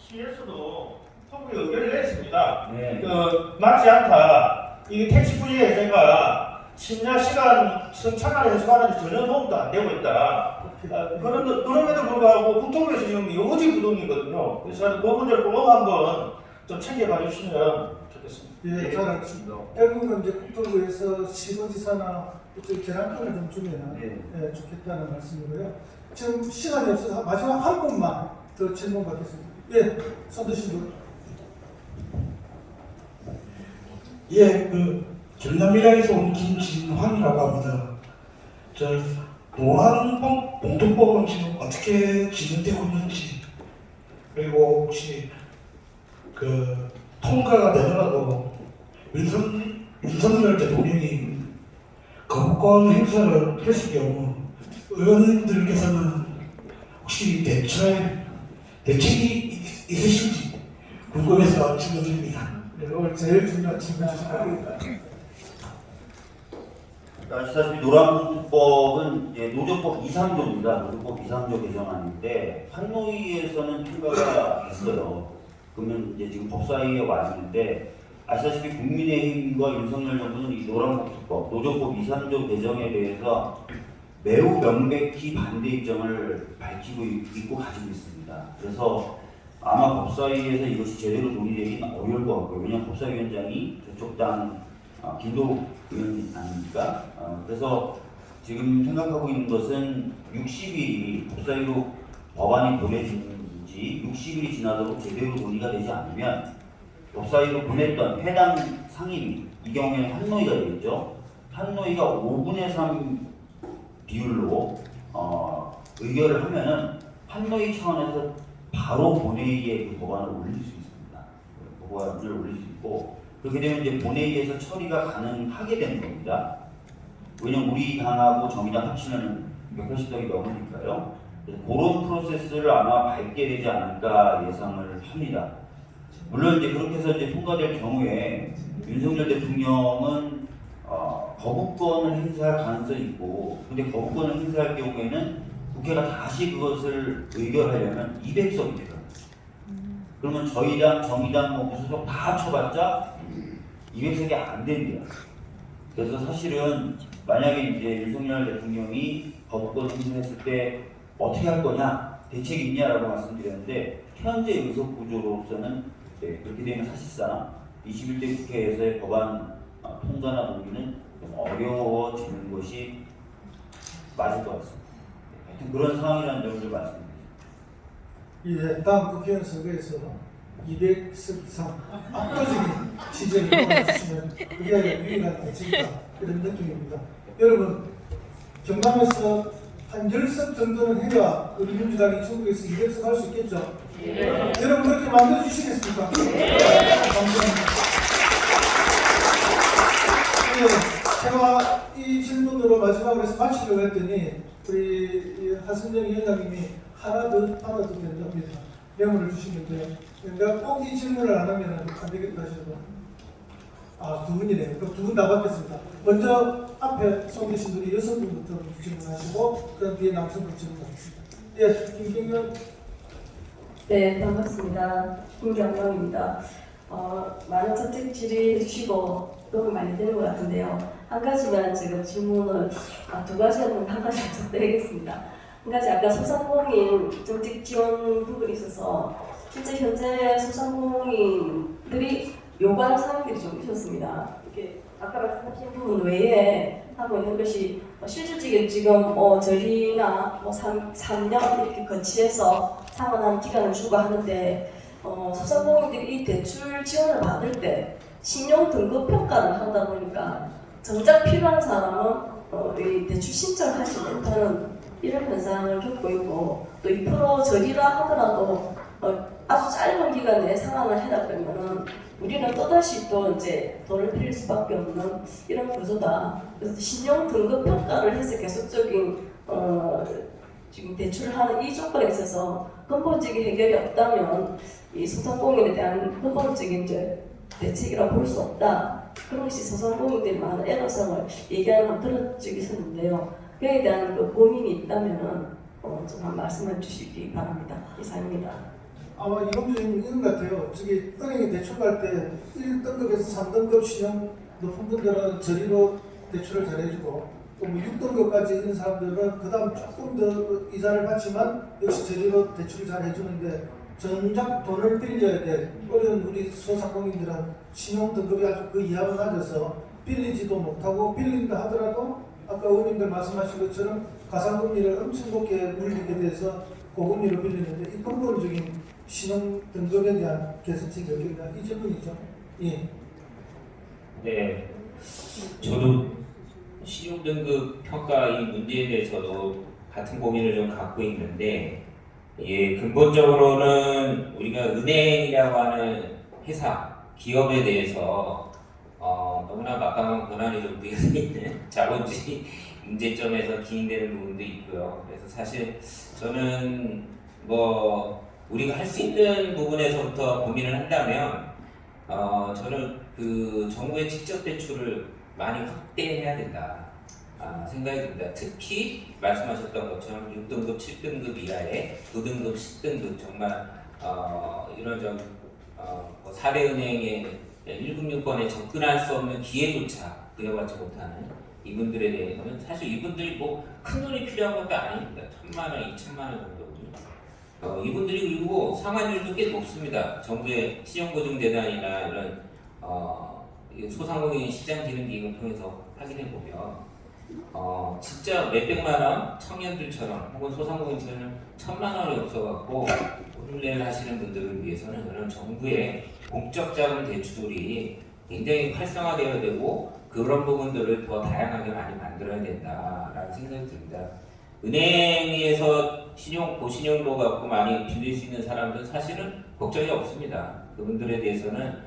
CS도 통계 의견을 냈습니다. 네. 맞지 않다. 이 택시 분리 해제가 심야 시간 성차만 해소하는데 전혀 도움도 안 되고 있다. 그럼에도 불구하고 국토부에서 지금 요지 부동이거든요. 그래서 그 문제를 꼭 한번 좀 챙겨봐 주시면 좋겠습니다. 예, 잘 알겠습니다. 결국은 이제 국토부에서 시도지사나 이쪽 계량권을 좀 주면 예, 좋겠다는 말씀이고요. 지금 시간이 없어서 마지막 한 분만 더 질문 받겠습니다. 예, 손드신 분. 예, 전남미라에서 온 김진환이라고 합니다. 저 노란 봉투법은 지금 어떻게 진행되고 있는지, 그리고 혹시 통과가 되더라도 윤석열 대통령이 거부권 행사를 했을 경우 의원님들께서는 혹시 대책이 있으신지 궁금해서 질문드립니다. 네, 오늘 제일 중요한 질문 주십니다. 아시다시피 노란봉투법은 노조법 2, 3조입니다. 노조법 2, 3조 개정안인데 판노위에서는 통과가 됐어요. 그러면 이제 지금 법사위에 와 있는데 아시다시피 국민의힘과 윤석열 정부는 이 노란봉투법, 노조법 2, 3조 개정에 대해서 매우 명백히 반대 입장을 밝히고 있고 가지고 있습니다. 그래서 아마 법사위에서 이것이 제대로 논의되긴 어려울 것 같고요. 왜냐하면 법사위원장이 저쪽 당 김도 의원 아닙니까? 그래서 지금 생각하고 있는 것은 60일이 법사위로 법안이 보내진 지 60일이 지나도록 제대로 논의가 되지 않으면 법사위로 보냈던 해당 상임위, 이 경우에는 한노위가 되겠죠. 한노위가 5분의 3 비율로 의결을 하면은 한노위 차원에서 바로 본회의에 그 법안을 올릴 수 있습니다. 법안을 올릴 수 있고 그렇게 되면 이제 본회의에서 처리가 가능하게 되는 겁니다. 왜냐면 우리 당하고 정의당 합치면 180석이 넘으니까요. 그래서 그런 프로세스를 아마 밟게 되지 않을까 예상을 합니다. 물론 이제 그렇게 해서 이제 통과될 경우에 윤석열 대통령은 거부권을 행사할 가능성이 있고, 근데 거부권을 행사할 경우에는 국회가 다시 그것을 의결하려면 200석이 필요합니다. 그러면 저희당, 정의당, 무소속 다 합쳐봤자 200석이 안 됩니다. 그래서 사실은 만약에 이제 윤석열 대통령이 거부권 행사했을 때 어떻게 할 거냐, 대책이 있냐라고 말씀드렸는데 현재 의석 구조로서는 그렇게 되면 사실상 21대 국회에서의 법안 통과나 논의는 좀 어려워지는 것이 맞을 것 같습니다. 하여튼 그런 상황이라는 점을 좀 말씀드립니다. 예, 다음 국회의원 선거에서 200석 이상 압도적인 지지를 보여주시면 그게 유일한 대책이다, 이런 느낌입니다. 여러분, 경남에서 한 10석 정도는 해야 우리 민주당이 중국에서 200석 할 수 있겠죠? 예. 여러분 그렇게 만들어주시겠습니까? 감사합니다. 예, 제가 이 질문으로 마지막으로 해서 마치려고 했더니 우리 하승정 위원장님이 하나 더 받아도 된답니다. 메모를 주시면 돼요. 내가 꼭 이 질문을 안 하면 안 되겠다 하셔서 두 분이네요. 그럼 두 분 다 받겠습니다. 먼저 앞에 서 계신 분이 여성분부터 질문하시고 그 뒤에 남성분 질문하겠습니다. 예, 김경현. 네, 반갑습니다. 김경영입니다. 많은 선택 질의해 주시고 도움이 많이 되는 것 같은데요. 한 가지만 지금 질문을 두 가지는 한 가지 좀 드리겠습니다. 한 가지 아까 소상공인 정책 지원 부분이 있어서 실제 현재 소상공인들이 요구하는 사항들이 좀 있었습니다. 이렇게 아까 말씀하신 부분 외에 하고 있는 것이 실질적인 지금 저희나 3년 이렇게 거치해서 상환한 기간을 주고 하는데 소상공인들이 이 대출 지원을 받을 때 신용 등급 평가를 하다 보니까 정작 필요한 사람은 이 대출 신청을 하지 못하는 이런 현상을 겪고 있고 또 2% 저리라 하더라도 아주 짧은 기간에 상환을 해다 그러면은 우리는 또다시 또 이제 돈을 빌릴 수밖에 없는 이런 구조다. 그래서 신용 등급 평가를 해서 계속적인 지금 대출을 하는 이 조건에 있어서 근본적인 해결이 없다면 이 소상공인에 대한 근본적인 대책이라고 볼 수 없다. 그런 것이 소상공인들이 많은 애로사항을 얘기하는 건 들어주기 있었는데요. 그에 대한 그 고민이 있다면은 좀 한 말씀해 주시기 바랍니다. 이상입니다. 아마 이범주님 이런 것 같아요. 저기 은행에 대출 갈 때 1등급에서 3등급 신용 높은 분들은 저리로 대출을 잘해주고 또뭐 6등급까지 있는 사람들은 그 다음 조금 더 이자를 받지만 역시 저리로 대출을 잘 해주는데 정작 돈을 빌려야 돼. 어려운 우리 소상공인들은 신용 등급이 아주 그 이하로 낮아서 빌리지도 못하고 빌린다 하더라도 아까 의원님들 말씀하신 것처럼 가상금리를 엄청 높게 물리게 돼서 고금리로 빌리는데 이 근본적인 신용 등급에 대한 개선책이 없겠다 이 질문이죠. 예. 네, 저도 신용등급 평가 이 문제에 대해서도 같은 고민을 좀 갖고 있는데, 예, 근본적으로는 우리가 은행이라고 하는 회사, 기업에 대해서 너무나 막강한 권한이 좀 부여되어 있는 자본주의 문제점에서 기인되는 부분도 있고요. 그래서 사실 저는 뭐 우리가 할 수 있는 부분에서부터 고민을 한다면 저는 그 정부의 직접 대출을 많이 확대해야 된다 생각이 듭니다. 특히 말씀하셨던 것처럼 6등급, 7등급 이하의 9등급, 10등급 정말 이런 뭐 사대은행의 1금융권에 접근할 수 없는 기회조차 부여받지 못하는 이분들에 대해서는 사실 이분들이 뭐 큰 돈이 필요한 것도 아닙니다. 1,000만 원, 2,000만 원 정도거든요. 이분들이 그리고 상환율도 꽤 높습니다. 정부의 신용보증재단이나 이런 소상공인 시장진흥기금을 통해서 확인해 보면 진짜 몇백만 원 청년들처럼 혹은 소상공인처럼 1,000만 원이 없어갖고 오늘내일 하시는 분들을 위해서는 저는 정부의 공적 자금 대출이 굉장히 활성화되어야 되고 그런 부분들을 더 다양하게 많이 만들어야 된다라는 생각이 듭니다. 은행에서 고신용도 갖고 많이 빌릴 수 있는 사람들은 사실은 걱정이 없습니다. 그분들에 대해서는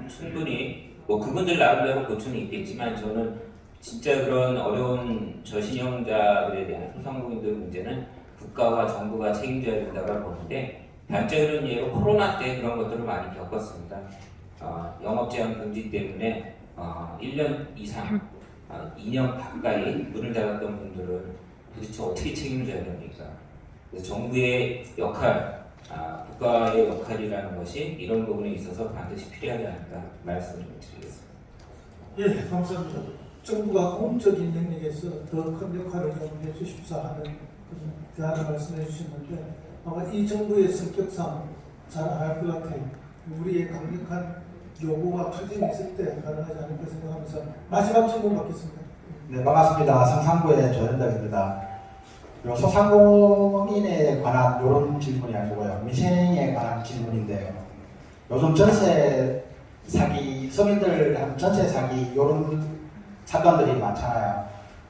충분히 뭐 그분들 나름대로 고충이 있겠지만 저는 진짜 그런 어려운 저신용자들에 대한 소상공인들 문제는 국가와 정부가 책임져야 된다고 보는데 단적인 예로 코로나 때 그런 것들을 많이 겪었습니다. 영업제한 금지 때문에 1년 이상, 2년 가까이 문을 닫았던 분들을 도대체 어떻게 책임져야 됩니까? 그래서 정부의 역할, 국가의 역할이라는 것이 이런 부분에 있어서 반드시 필요하지 않을까 말씀을 드리겠습니다. 예, 감사합니다. 정부가 공적인 영역에서 더 큰 역할을 좀 해주십사 하는 그런 대안을 말씀해 주셨는데 아마 이 정부의 성격상 잘 할 것 같아요. 우리의 강력한 요구와 투쟁이 있을 때 가능하지 않을까 생각하면서 마지막 질문 받겠습니다. 네, 반갑습니다. 상상부의 조현덕입니다. 요 소상공인에 관한 이런 질문이 아니고요. 미생에 관한 질문인데요. 요즘 전세 사기, 서민들 한 전세 사기 이런 사건들이 많잖아요.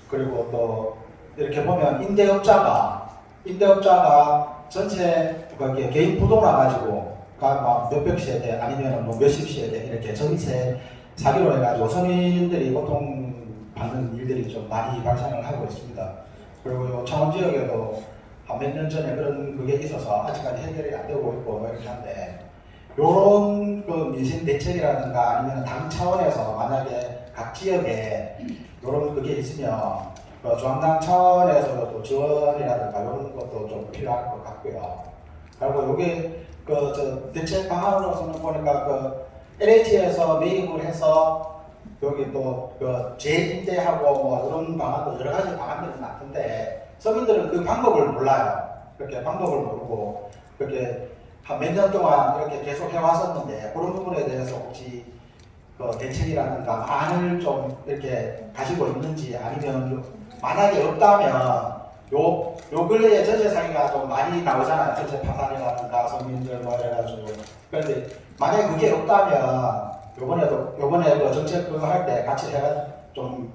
그리고 또 이렇게 보면 임대업자가 전세 거기에 개인 부도나 가지고 막 몇백 세대 아니면 뭐 몇십 세대 이렇게 전세 사기로 해가지고 서민들이 고통 받는 일들이 좀 많이 발생을 하고 있습니다. 그리고 요 창원 지역에도 한 몇 년 전에 그런 그게 있어서 아직까지 해결이 안 되고 있고 이렇게 한데 요런 그 민생 대책이라든가 아니면 당 차원에서 만약에 각 지역에 요런 그게 있으면 그 중앙당 차원에서도 또 지원이라든가 이런 것도 좀 필요할 것 같고요. 그리고 요게 그 저 대책 방안으로서는 보니까 그 LH에서 매입을 해서 여기 또 그 재임대하고 뭐 이런 방안도 여러 가지 방안들이 많던데 서민들은 그 방법을 몰라요. 그렇게 방법을 모르고 그렇게 한 몇 년 동안 이렇게 계속 해왔었는데 그런 부분에 대해서 혹시 그 대책이라든가 안을 좀 이렇게 가지고 있는지 아니면 만약에 없다면 요 근래에 전세 사기가 좀 많이 나오잖아요. 전세 파산이라든가 서민들 뭐 이래가지고. 그런데 만약에 그게 없다면 요번에 그 정책 그거 할 때 같이 해가 좀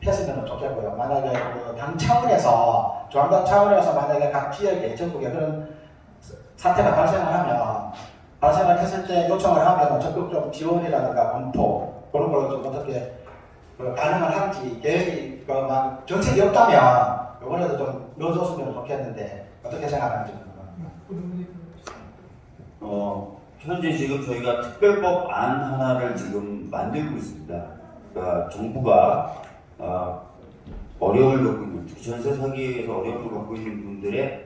했으면 좋겠고요. 만약에 그 당 차원에서 중앙당 차원에서 만약에 각 지역에 전국에 그런 사태가 발생을 했을 때 요청을 하면 적극 좀 지원이라든가 검토 그런 걸 좀 어떻게 가능을 한지 계획이 막 정책이 없다면 이번에도 좀 넣어줬으면 좋겠는데 어떻게 생각하는지 궁금합니다. 현재 지금 저희가 특별법 안 하나를 지금 만들고 있습니다. 그러니까 정부가 어려움을 겪고 있는, 특히 전세 사기에서 어려움을 겪고 있는 분들의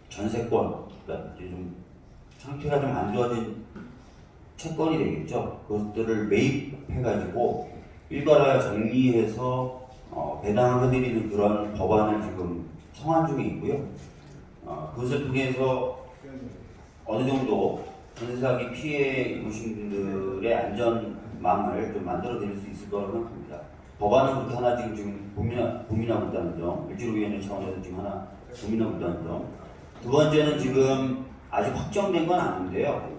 전세권, 그러니까 좀 상태가 좀 안 좋아진 채권이 되겠죠. 그것들을 매입해가지고 일괄하여 정리해서 배당해드리는 그런 법안을 지금 청안 중에 있고요. 그것을 통해서 어느 정도 전세 사기 피해 입으신 분들의 안전망을 좀 만들어드릴 수 있을 거라고 생각합니다. 법안은 그렇게 하나 지금 고민하고 있다는 점, 을지로위원회 차원에서 지금 하나 고민하고 있다는 점. 두 번째는 지금 아직 확정된 건 아닌데요.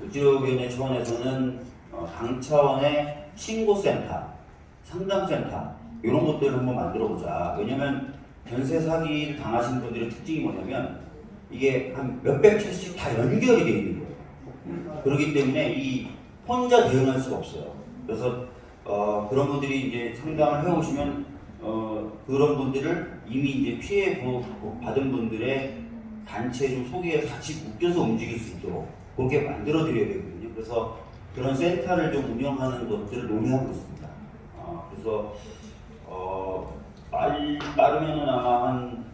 을지로위원회 차원에서는 당 차원의 신고센터, 상담센터 이런 것들을 한번 만들어보자. 왜냐면 전세 사기를 당하신 분들의 특징이 뭐냐면 이게 한 몇백 채씩 다 연결이 되어 있는 거예요. 그렇기 때문에 이 혼자 대응할 수가 없어요. 그래서 그런 분들이 이제 상담을 해오시면 그런 분들을 이미 이제 피해 받은 분들의 단체 좀 속에서 같이 묶여서 움직일 수 있도록 그렇게 만들어 드려야 되거든요. 그래서 그런 센터를 좀 운영하는 것들을 논의하고 있습니다. 그래서 빠르면은 아마 한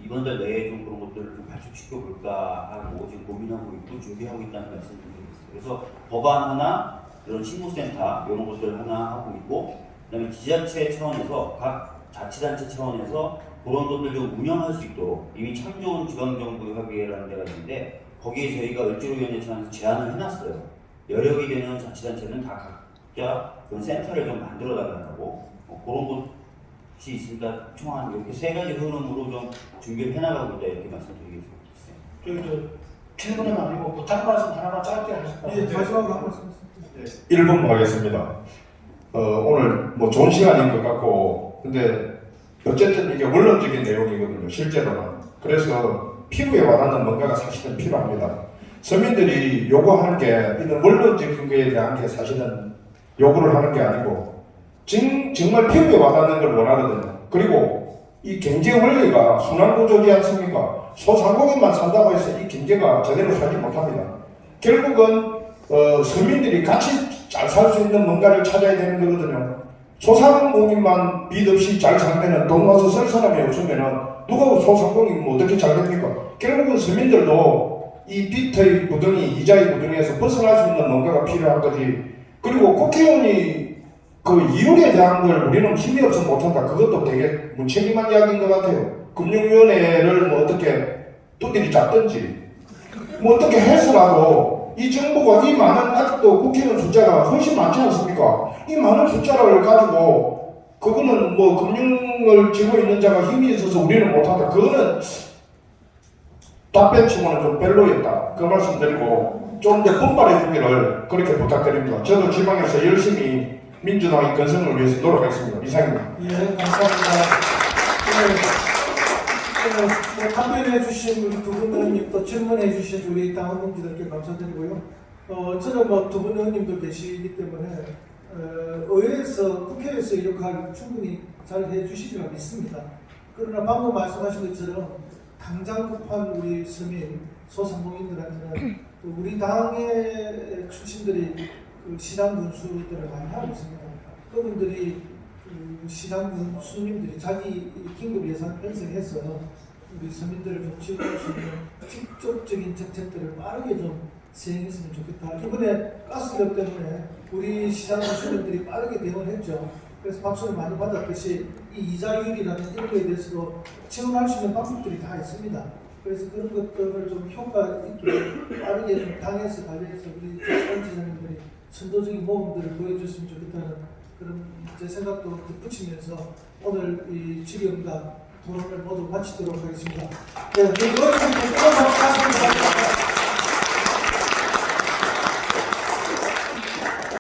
이번 달 내에 좀 그런 것들을 좀 발족시켜 볼까 하고 지금 고민하고 있고 준비하고 있다는 말씀을 드리겠습니다. 그래서 법안 하나, 이런 신고센터 이런 것들 하나 하고 있고, 그다음에 지자체 차원에서 각 자치단체 차원에서 그런 것들 좀 운영할 수 있도록 이미 참 좋은 지방정부협의회라는 데가 있는데 거기에 저희가 을지로위원회 차원에서 제안을 해놨어요. 여력이 되는 자치단체는 다 각자 그런 센터를 좀 만들어 달라고 그런 것이 있으니까 총한 이렇게 세 가지 흐름으로 좀 준비를 해나가고 있다 이렇게 말씀드리겠습니다. 질문은 아니고 부탁 말씀 하나만 짧게 하실까요? 예, 마지막으로 한 말씀 있습니다. 1분 하겠습니다. 오늘 뭐 좋은 시간인 것 같고, 근데 어쨌든 이게 원론적인 내용이거든요, 실제로는. 그래서 피부에 와닿는 뭔가가 사실은 필요합니다. 서민들이 요구하는 게 이런 원론적인 거에 대한 게 사실은 요구를 하는 게 아니고 정말 피부에 와닿는 걸 원하거든요. 그리고 이 경제 원리가 순환구조지 않습니까? 소상공인만 산다고 해서 이 경제가 제대로 살지 못합니다. 결국은 서민들이 같이 잘 살 수 있는 뭔가를 찾아야 되는 거거든요. 소상공인만 빚 없이 잘 살면은 돈 와서 쓸 사람이 없으면은 누가 소상공인 뭐 어떻게 잘 됩니까? 결국은 서민들도 이 빚의 무덩이, 이자의 무덩이에서 벗어날 수 있는 뭔가가 필요한 거지. 그리고 국회의원이 그 이율에 대한 걸 우리는 힘이 없어 못한다. 그것도 되게 무책임한 이야기인 것 같아요. 금융위원회를 뭐 어떻게 두들이 잡든지 뭐 어떻게 해서라도 이 정부가 이 많은 아직도 국회의원 숫자가 훨씬 많지 않습니까? 이 많은 숫자를 가지고 그거는 뭐 금융을 쥐고 있는 자가 힘이 있어서 우리는 못한다. 그거는 답변치고는 좀 별로였다. 그 말씀 드리고 좀 더 분발해 주기를 그렇게 부탁드립니다. 저도 지방에서 열심히 민주당의 건설을 위해서 노력하겠습니다. 이상입니다. 예, 감사합니다. 답변해 주신 우리 두 분 의원님, 또 질문해 주신 우리 당 의원님들께 감사드리고요. 저는 뭐 두 분 의원님도 계시기 때문에 의회에서, 국회에서 이 역할을 충분히 잘 해주시리라 믿습니다. 그러나 방금 말씀하신 것처럼 당장 급한 우리 서민, 소상공인들한테는 또 우리 당의 출신들이 그 시장 군수들을 많이 하고 있습니다. 그분들이 시장 군수님들이 자기 긴급 예산 편성해서 우리 서민들을 좀 지원할 수 있는 직접적인 정책들을 빠르게 좀 시행했으면 좋겠다. 이번에 가스기업 때문에 우리 시장 군수님들이 빠르게 대응을 했죠. 그래서 박수를 많이 받았듯이 이 이자율이라는 이런 거에 대해서도 지원할 수 있는 방법들이 다 있습니다. 그래서 그런 것들을 좀 효과 있게 빠르게 좀 당에서 관리해서 우리 지자체장님들이 선도적인 모험들을 보여줬으면 좋겠다는 그런 제 생각도 덧붙이면서 오늘 이 질의응답 토론을 모두 마치도록 하겠습니다. 네,